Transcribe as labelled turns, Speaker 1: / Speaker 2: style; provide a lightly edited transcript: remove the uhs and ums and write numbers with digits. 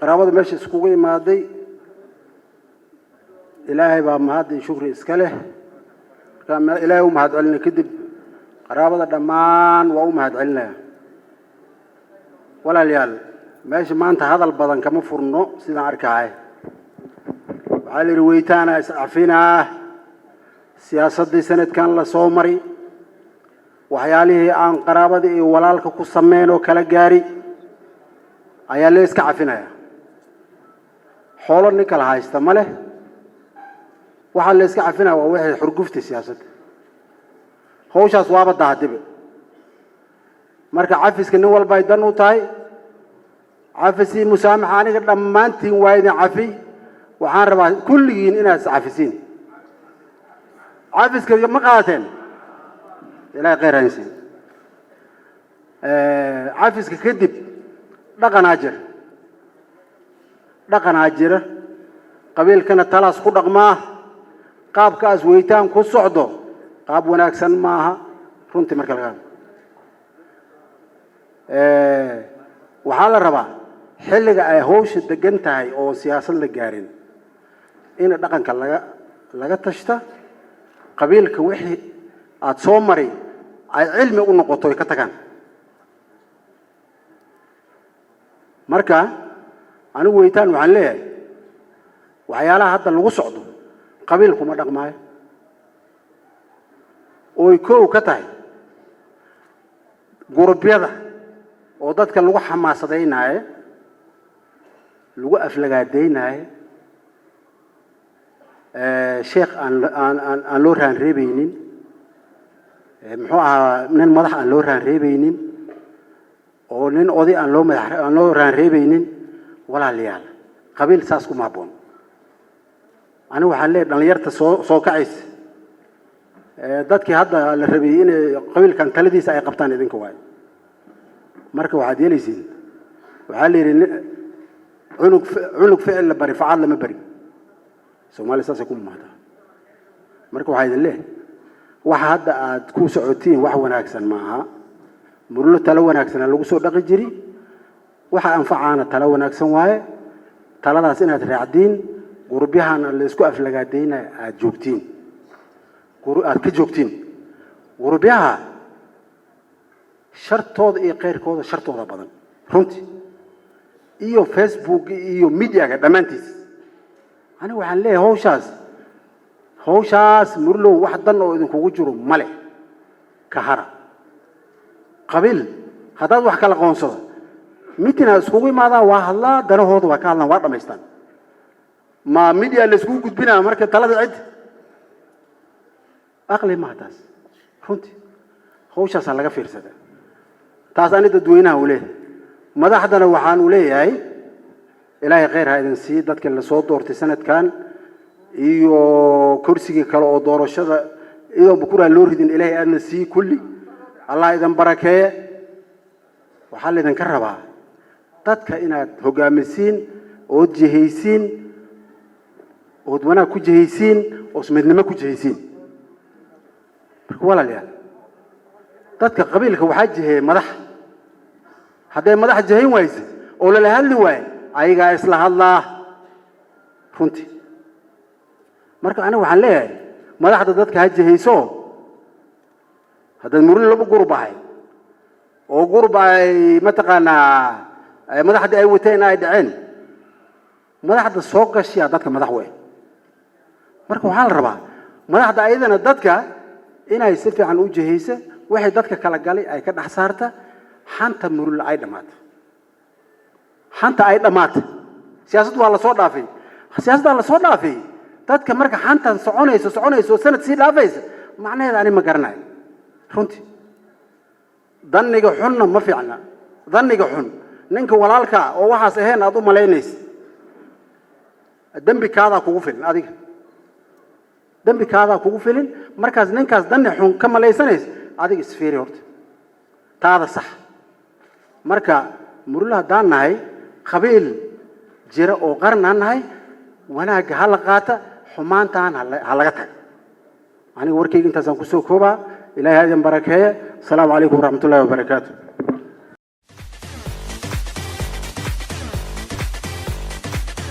Speaker 1: قرابة ماشي سكوي مادي إلهي بام هذا شكر إسكاله كان إلهي ومهد علنا كذب قرابة دمان ومهد علنا ولا ليال ماشي ما أنت هذا البدن كم فرنو سيدنا أركعه على رويتانا عفينا سياسة دي سنة كان لصومري وحياله عن قرابة ولالك كسمين وكلا جاري أيا ليس كعفينا حول النكال هاي استمله وحال ليس كعفينا وواحد حرقفت السياسة خوش أصواب الدهتب مركا عفيس كنو البيدان وتاي عفسي مسامحاني قد لما أنت وين عفي وحان ربا كل جين إناس عفسين عفس كيف مقاتل لا غير إنسان عفس ككذب لقى ناجر قبيل كانت ثلاث خدق ما قاب كاس ويتان كل صعده قاب وناكسن معها رنت مركل غام وحال الربا حلق أي هوش الدجنتاي أو سياسة الجارين إن دقن كلا تشتا قبيل كوحي أتصومري علم ونقطة كتكان مركا أنا ويتان وعليه وعيالها هذا الوسعد قبيلكم أدق معي ويكو كتاي قرب يده وضدك اللي حماس ديناي لو أفلقاديناي شيخ أن لوران ريبينين محوها من المضح أن لوران ريبينين ونن أودي أن لوران ريبينين ولا ليال قبيل ساسكو مابون أنا وحلي أن يرت سوكعيس ضدك هذا الربيين قبيل كان تلدي ساي قبطان إذن كواي مركب واحد يليزين وحلي عنق فعل بري فعال لما بري سومالي ساس يكون مهدا مركب واحد الليل واحد تكون سعودين واحد وناكسن معها مرلو تلو وناكسن لو سو دقي جري waxa anfacaana tala wanaagsan waaye taladaas inaad raacdiin gurbiyahan la isku aflagaadeena aad joogtiin aad ka joogtiin gurbiyaha shartooda iyo qeyrkooda shartooda badan runtii iyo Facebook iyo media-ga dhamaantiis ana waxaan leeyahay hawshaas murlo wax dan oo idin kugu jiro male ka hara qabil hadaad wax kala qoonsado متنا سكوي ماذا وهلا دنا هو ذو كان وارد ميستان ما ميديا اللي سكوي قد بينا مركز ثلاثة عد أقل ما تاس فهمتي خوش أصلا لقى فرصة تاس أنا تدوينها وليه ماذا حدا لو حان وليه هاي إلهي غير هاي النسيد ذاتك اللي صوت دورتي سنة كان إيو كرسي كلا دور الشذا إيو بكرة لوردين إلهي النسي كلي الله إذا بركة وحال إذا كربها dadka inaad hogaamisiin oo jihaysiin oo wadana ku jihaysiin oo smidnimo ku jihaysiin walaalayaal dadka qabiilka waxa jihay madax haday madax jihayn wayse oo la hadli waay ayaga isla hadlaa runtii marka ana waxaan leeyahay madaxda dadka ha jihayso haday murin laba gurbahay oo gurbay mataqaanaa madaxda ay wateen ay dhaceen madaxda soo gashay dadka madax weey marka waxa la rabaa madaxda ayadana dadka inay si fiican u jihayso waxay dadka kala galay ay ka dhax saarta xanta murul ay dhamaatay siyaasaddu waa la soo dhaafay dadka marka xantan soconayso sanad si dhaafaysa macnaheedu ani ma garanayo runtii dhanniga xunna ma fiicna dhanniga xun ninka walaalka oo waxaas ahayn aad u maleynaysid dambi kaada kugu filin markaas ninkaas dhanni xun ka maleysanaysid adiga isfiiri horta taada sax marka murulaha daanahay qabiil jira oo qarnaan nahay wanaaga hal qaata xumaantaan ha laga tag aniga warkayga intaas aan ku soo koobaa ilaahay idin barakeeyo assalaamu calaykum waraxmatullaahi wabarakaatuh